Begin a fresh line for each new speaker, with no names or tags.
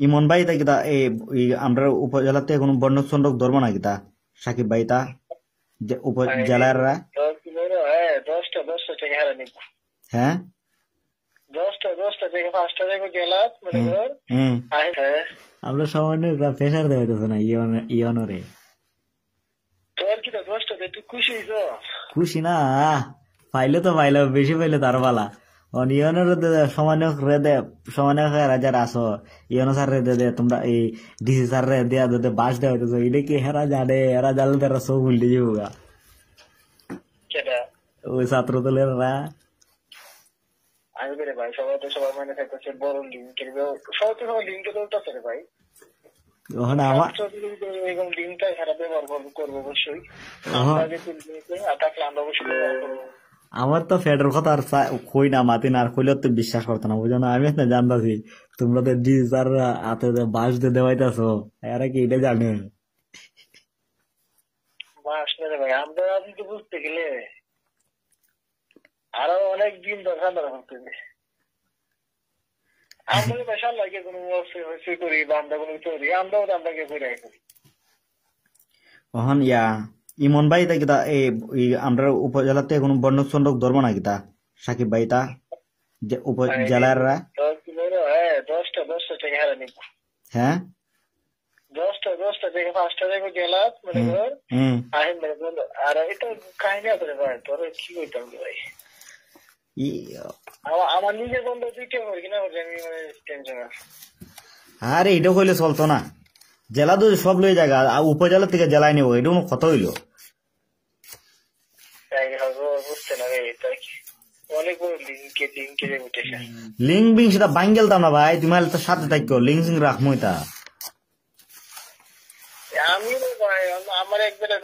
ইমন ভাই তা কিতা আমরা উপজেলাতে কোনো বন্ডক চন্ডক ধরবো না কিতা সাকিব ভাই তা উপজেলাররা
10টা থেকে হারা নিব।
হ্যাঁ
10টা থেকে 5টা থেকে গেলা মনে কর।
আমরা সামান্য প্রেশার দেওয়া হইতেছে না ইয়নরে।
তোর কি 10টা তুই খুশি হইছ?
খুশি না পাইলে তো পাইলে, বেশি পাইলে তার পালা। ইয়নের সমানে রাজার আসো ইয়ন স্যার রে দে তোমরা এই ডিসি স্যার রে দেয়া দে বাস দেওয়া হইতেছে। এটা কি হেরা জানে, এরা জানলে তারা সব উল্টে যাবো গা। ওই ছাত্র দলের
আমি বেরে ভাই সবাই তো সবার মানে থাকতেছে বড় লিঙ্কের সবাই তো সবাই লিঙ্কে চলতেছে রে ভাই। এরকম লিঙ্কটাই খারাপ ব্যবহার করবো অবশ্যই।
আমার তো ফেডের কথা আর কই না মাতি না, আর কইলে তো বিশ্বাস করতো না বুঝো না। আমি না জানতাছি তোমরা তো ডিজার হাতে বাস দিয়ে দেওয়াইতেছ, এরা কি এটা জানে?
বাস না রে ভাই, আমরা তো বুঝতে গেলে আরো অনেক দিন দরকার করতে। আমরা পয়সা লাগে কোনো করি বা আমরা কোনো করি, আমরাও আমরাকে করে করি।
ওহন ইমন ভাই তা কিতা আমরা উপজেলাতে কোনো বন্ডক চন্ডক ধরবো না কিতা সাকিব ভাই তা উপজেলাররা?
10টা থেকে হারা নিব।
হ্যাঁ
10টা থেকে 5টা থেকে গেলা মনে কর। আর এটা কাহিনী আছে রে ভাই, তোর কি কইতাম ভাই। আমার নিজের বন্ধু দুইটা করি কিনা আমি টেনশন আছে।
আরে এটা কইলে চলতো না, জেলা তো সব লই জায়গা উপজেলা থেকে জেলায় নেবো, এটা কোনো কত হইলো?
বুঝতে না রে, অনেক বড়
লিঙ্ক বিং সেটা বাঙ্গেলতাম না ভাই, তুমি তো সাথে থাকো লিঙ্ক সিং রাখমো।
আমি ভাই আমার একবারে